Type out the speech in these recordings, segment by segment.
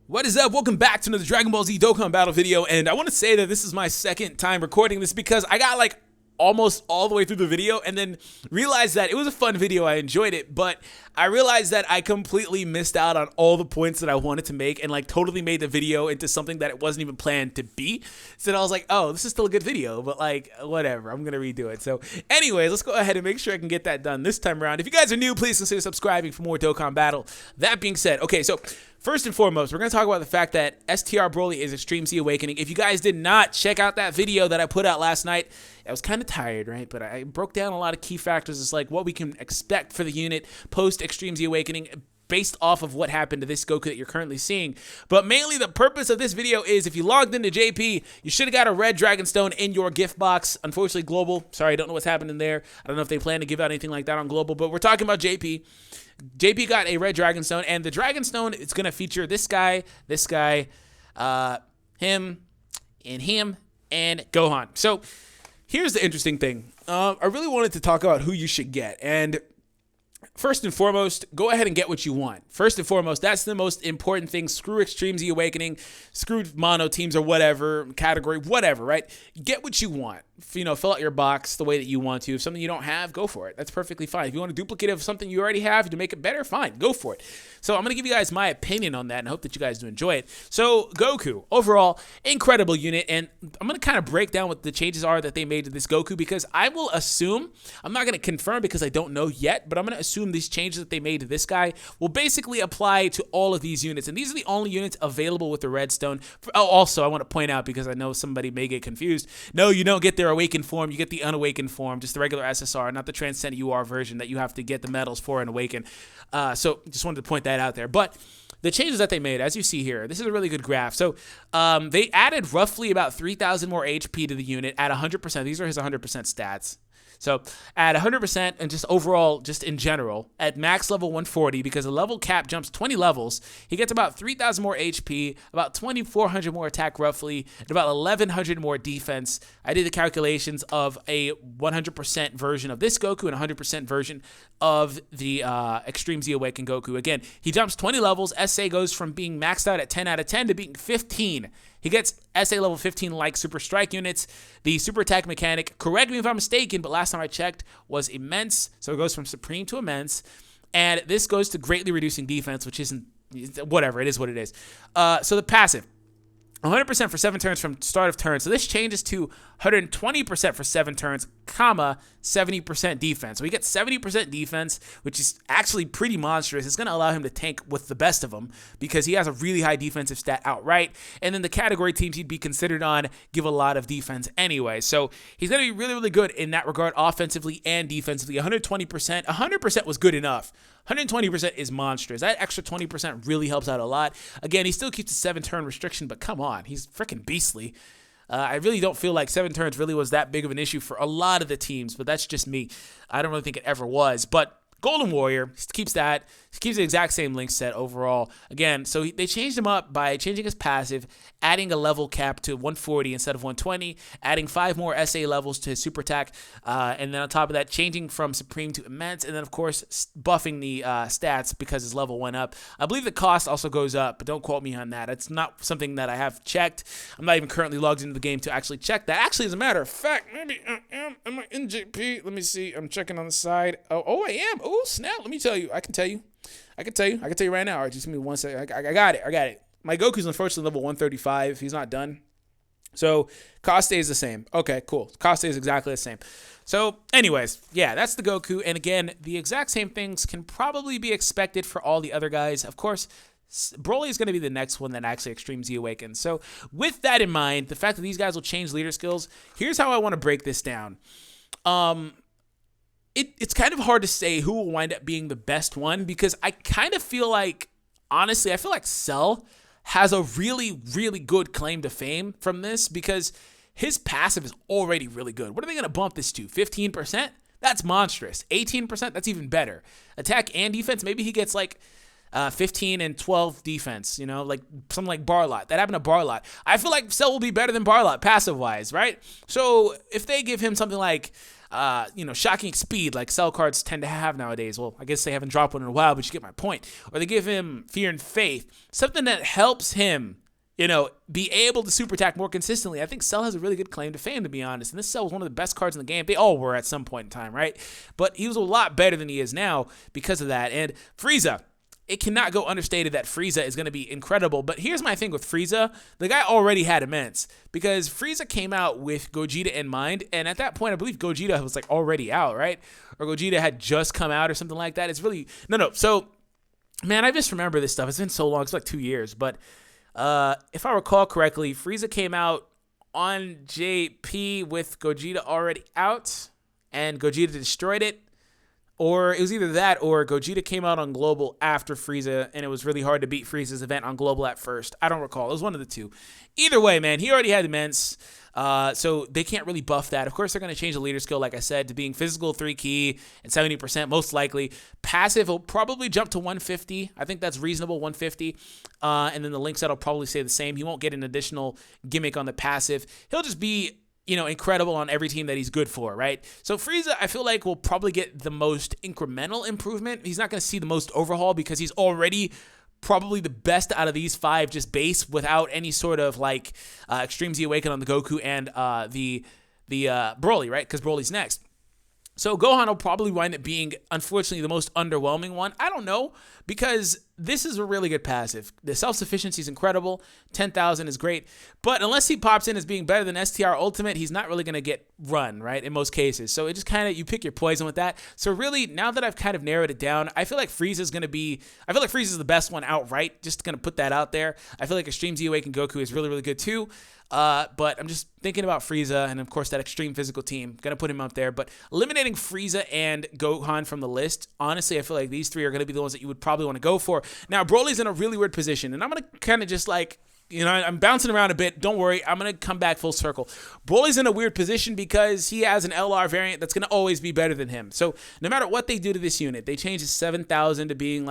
What is up? Welcome back to another Dragon Ball Z Dokkan battle video, and I want to say that this is my second time recording this because I got like almost all the way through the video and then realized that it was a fun video. I enjoyed it, but I realized that I completely missed out on all the points that I wanted to make and like totally made the video into something that it wasn't even planned to be. So then I was like, oh, this is still a good video, but like whatever, I'm gonna redo it. So anyways, let's go ahead and make sure I can get that done this time around. If you guys are new, please consider subscribing for more Dokkan battle. That being said, okay, so first and foremost, we're going to talk about the fact that STR Broly is Extreme Z Awakening. If you guys did not check out that video that I put out last night, I was kind of tired, right? But I broke down a lot of key factors. It's like what we can expect for the unit post Extreme Z Awakening based off of what happened to this Goku that you're currently seeing. But mainly the purpose of this video is if you logged into JP, you should have got a red Dragon Stone in your gift box. Unfortunately, Global, sorry, I don't know what's happening there. I don't know if they plan to give out anything like that on Global, but we're talking about JP. JP got a red Dragon Stone, and the Dragon Stone is going to feature this guy, him, and Gohan. So here's the interesting thing. I really wanted to talk about who you should get, and first and foremost, go ahead and get what you want. First and foremost, that's the most important thing. Screw Extreme Z Awakening, screw mono teams or whatever, category, whatever, right? Get what you want. You know, fill out your box the way that you want to. If something you don't have, go for it. That's perfectly fine. If you want a duplicate of something you already have to make it better, fine, go for it. So I'm going to give you guys my opinion on that and I hope that you guys do enjoy it. So Goku, overall, incredible unit, and I'm going to kind of break down what the changes are that they made to this Goku because I will assume, I'm not going to confirm because I don't know yet, but I'm going to assume these changes that they made to this guy will basically apply to all of these units, and these are the only units available with the Redstone. Oh, also, I want to point out because I know somebody may get confused. No, you don't get their awakened form, you get the unawakened form, just the regular SSR, not the Transcend UR version that you have to get the medals for and awaken. So just wanted to point that out there. But the changes that they made, as you see here, this is a really good graph. So they added roughly about 3,000 more HP to the unit at 100%. These are his 100% stats. So at 100% and just overall, just in general, at max level 140, because the level cap jumps 20 levels, he gets about 3,000 more HP, about 2,400 more attack roughly, and about 1,100 more defense. I did the calculations of a 100% version of this Goku and a 100% version of the Extreme Z Awakened Goku. Again, he jumps 20 levels. SA goes from being maxed out at 10 out of 10 to being 15. He gets SA level 15 like Super Strike units. The Super Attack mechanic, correct me if I'm mistaken, but last time I checked, was immense. So it goes from Supreme to immense. And this goes to greatly reducing defense, which isn't, whatever, it is what it is. So the passive, 100% for 7 turns from start of turn. So this changes to 120% for 7 turns, comma, 70% defense. So he gets 70% defense, which is actually pretty monstrous. It's going to allow him to tank with the best of them because he has a really high defensive stat outright. And then the category teams he'd be considered on give a lot of defense anyway. So he's going to be really, really good in that regard, offensively and defensively. 120%, 100% was good enough. 120% is monstrous. That extra 20% really helps out a lot. Again, he still keeps the 7-turn restriction, but come on, he's freaking beastly. I really don't feel like 7 turns really was that big of an issue for a lot of the teams, but that's just me. I don't really think it ever was. But Golden Warrior keeps that. He keeps the exact same link set overall. Again, so they changed him up by changing his passive, adding a level cap to 140 instead of 120, adding 5 more SA levels to his super attack, and then on top of that, changing from Supreme to Immense, and then, of course, buffing the stats because his level went up. I believe the cost also goes up, but don't quote me on that. It's not something that I have checked. I'm not even currently logged into the game to actually check that. Actually, as a matter of fact, maybe I am. Am I in JP? Let me see. I'm checking on the side. Oh, I am. Oh, snap. Let me tell you. I can tell you right now. All right, just give me 1 second. I got it. My Goku's unfortunately level 135. He's not done. So cost stays the same. Okay, cool. Cost stays exactly the same. So anyways, yeah, that's the Goku. And again, the exact same things can probably be expected for all the other guys. Of course, Broly is going to be the next one that actually Extreme Z Awakens. So with that in mind, the fact that these guys will change leader skills, here's how I want to break this down. It's kind of hard to say who will wind up being the best one because I kind of feel like, honestly, I feel like Cell has a really, really good claim to fame from this because his passive is already really good. What are they going to bump this to? 15%? That's monstrous. 18%? That's even better. Attack and defense, maybe he gets like 15 and 12 defense, you know, like something like Barlot. That happened to Barlot. I feel like Cell will be better than Barlot passive-wise, right? So if they give him something like shocking speed like Cell cards tend to have nowadays. Well, I guess they haven't dropped one in a while, but you get my point. Or they give him Fear and Faith, something that helps him, be able to super attack more consistently. I think Cell has a really good claim to fame, to be honest. And this Cell was one of the best cards in the game. They all were at some point in time, right? But he was a lot better than he is now because of that. And Frieza, it cannot go understated that Frieza is going to be incredible. But here's my thing with Frieza. The guy already had immense because Frieza came out with Gogeta in mind. And at that point, I believe Gogeta was like already out, right? Or Gogeta had just come out or something like that. It's really, no. So, man, I just remember this stuff. It's been so long. It's like 2 years. But if I recall correctly, Frieza came out on JP with Gogeta already out. And Gogeta destroyed it. Or it was either that or Gogeta came out on Global after Frieza, and it was really hard to beat Frieza's event on Global at first. I don't recall. It was one of the two. Either way, man, he already had immense, so they can't really buff that. Of course, they're going to change the leader skill, like I said, to being physical 3 key and 70% most likely. Passive will probably jump to 150. I think that's reasonable, 150. And then the link set will probably stay the same. He won't get an additional gimmick on the passive. He'll just be incredible on every team that he's good for, right? So Frieza, I feel like, will probably get the most incremental improvement. He's not going to see the most overhaul because he's already probably the best out of these 5 just base without any sort of Extreme Z Awaken on the Goku and the Broly, right? Because Broly's next. So Gohan will probably wind up being, unfortunately, the most underwhelming one. I don't know, because this is a really good passive. The self-sufficiency is incredible. 10,000 is great. But unless he pops in as being better than STR Ultimate, he's not really going to get run, right, in most cases. So it just kind of, you pick your poison with that. So really, now that I've kind of narrowed it down, I feel like Frieza's the best one outright. Just going to put that out there. I feel like Extreme Z Awaken Goku is really, really good too. But I'm just thinking about Frieza and, of course, that extreme physical team. Going to put him up there. But eliminating Frieza and Gohan from the list, honestly, I feel like these 3 are going to be the ones that you would probably want to go for. Now, Broly's in a really weird position, and I'm going to kind of just I'm bouncing around a bit. Don't worry. I'm going to come back full circle. Broly's in a weird position because he has an LR variant that's going to always be better than him. So no matter what they do to this unit, they change his 7,000 to being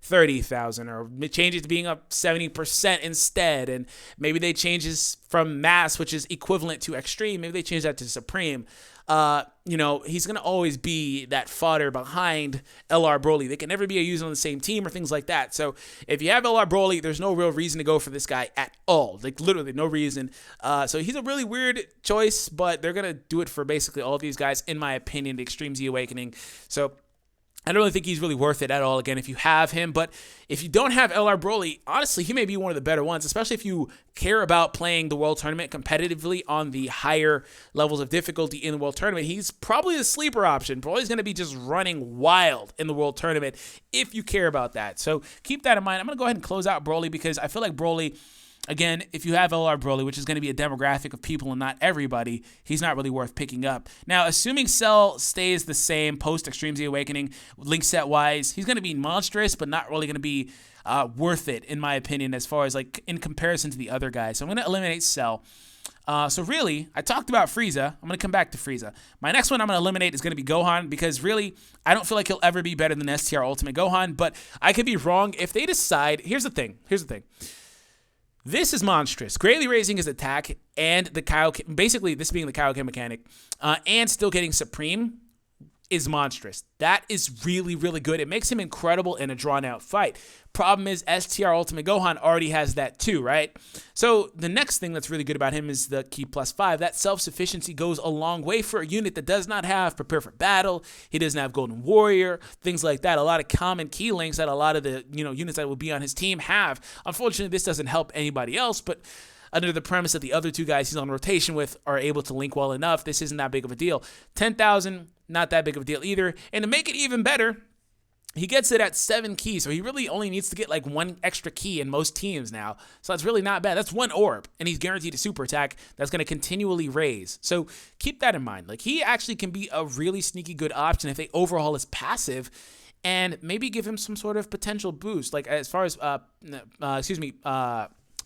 30,000, or change it to being up 70% instead. And maybe they change his from mass, which is equivalent to extreme. Maybe they change that to supreme. He's going to always be that fodder behind LR Broly. They can never be used on the same team or things like that. So if you have LR Broly, there's no real reason to go for this guy at all. Literally no reason. So he's a really weird choice, but they're going to do it for basically all of these guys, in my opinion, the Extreme Z Awakening. So I don't really think he's really worth it at all, again, if you have him. But if you don't have LR Broly, honestly, he may be one of the better ones, especially if you care about playing the World Tournament competitively on the higher levels of difficulty in the World Tournament. He's probably the sleeper option. Broly's going to be just running wild in the World Tournament if you care about that. So keep that in mind. I'm going to go ahead and close out Broly because I feel like Broly, again, if you have LR Broly, which is going to be a demographic of people and not everybody, he's not really worth picking up. Now, assuming Cell stays the same post-Extreme Z Awakening, link set-wise, he's going to be monstrous, but not really going to be worth it, in my opinion, as far as in comparison to the other guys. So I'm going to eliminate Cell. So really, I talked about Frieza. I'm going to come back to Frieza. My next one I'm going to eliminate is going to be Gohan because really, I don't feel like he'll ever be better than STR Ultimate Gohan, but I could be wrong if they decide. Here's the thing. This is monstrous. Greatly raising his attack and the Kaioken, basically this being the Kaioken mechanic, and still getting Supreme is monstrous. That is really, really good. It makes him incredible in a drawn-out fight. Problem is, STR Ultimate Gohan already has that too, right? So the next thing that's really good about him is the Ki +5. That self-sufficiency goes a long way for a unit that does not have Prepare for Battle. He doesn't have Golden Warrior, things like that. A lot of common key links that a lot of the units that will be on his team have. Unfortunately, this doesn't help anybody else, but under the premise that the other 2 guys he's on rotation with are able to link well enough, this isn't that big of a deal. 10,000, not that big of a deal either. And to make it even better, he gets it at 7 keys, so he really only needs to get 1 extra key in most teams now. So that's really not bad. That's 1 orb, and he's guaranteed a super attack that's going to continually raise. So keep that in mind. He actually can be a really sneaky good option if they overhaul his passive and maybe give him some sort of potential boost. As far as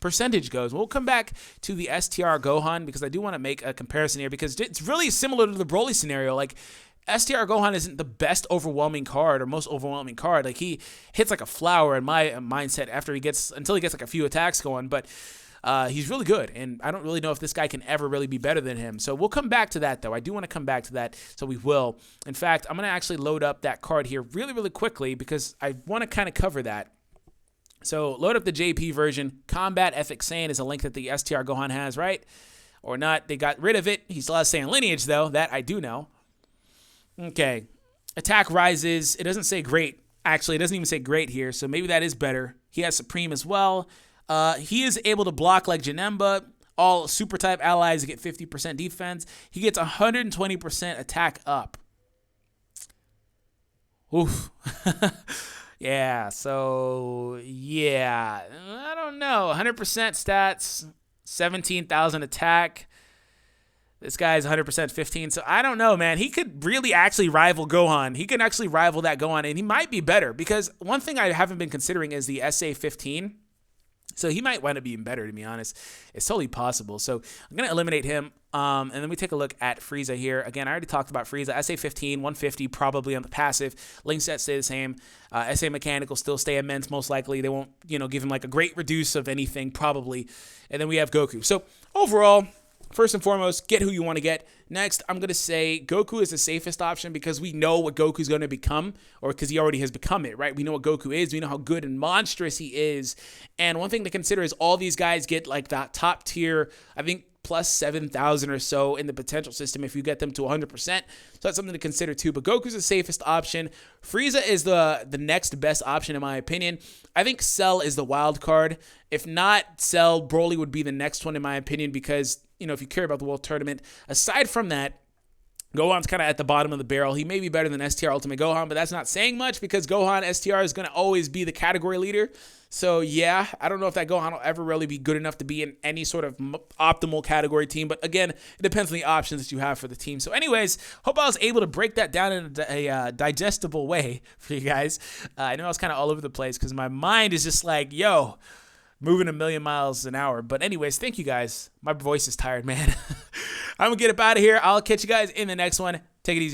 percentage goes. We'll come back to the STR Gohan because I do want to make a comparison here because it's really similar to the Broly scenario. STR Gohan isn't the best overwhelming card or most overwhelming card. Like, he hits like a flower in my mindset until he gets like a few attacks going, but he's really good, and I don't really know if this guy can ever really be better than him. So we'll come back to that, though. I do want to come back to that, so we will. In fact, I'm going to actually load up that card here really, really quickly because I want to kind of cover that. So load up the JP version. Combat Ethic Saiyan is a link that the STR Gohan has, right? Or not. They got rid of it. He still has Saiyan lineage, though. That I do know. Okay. Attack rises. It doesn't say great. Actually, it doesn't even say great here, so maybe that is better. He has Supreme as well. He is able to block like Janemba. All super type allies get 50% defense. He gets 120% attack up. Oof. Yeah, so, yeah. I don't know. 100% stats, 17,000 attack. This guy's 100% 15. So I don't know, man. He could really actually rival Gohan. He can actually rival that Gohan, and he might be better because one thing I haven't been considering is the SA-15. So he might wind up being better, to be honest. It's totally possible. So I'm going to eliminate him. And then we take a look at Frieza here. Again, I already talked about Frieza. SA-15, 150 probably on the passive. Link sets stay the same. SA Mechanical still stay immense, most likely. They won't, give him like a great reduce of anything, probably. And then we have Goku. So overall, first and foremost, get who you want to get. Next, I'm going to say Goku is the safest option because we know what Goku's going to become, or because he already has become it, right? We know what Goku is. We know how good and monstrous he is. And one thing to consider is all these guys get like that top tier, I think, plus 7,000 or so in the potential system if you get them to 100%. So that's something to consider too. But Goku's the safest option. Frieza is the next best option in my opinion. I think Cell is the wild card. If not Cell, Broly would be the next one in my opinion because, if you care about the World Tournament. Aside from that, Gohan's kind of at the bottom of the barrel. He may be better than STR Ultimate Gohan, but that's not saying much because Gohan STR is going to always be the category leader. So, yeah, I don't know if that Gohan will ever really be good enough to be in any sort of optimal category team. But, again, it depends on the options that you have for the team. So, anyways, hope I was able to break that down in a digestible way for you guys. I know I was kind of all over the place because my mind is just like, yo, moving a million miles an hour. But anyways, thank you guys. My voice is tired, man. I'm going to get up out of here. I'll catch you guys in the next one. Take it easy.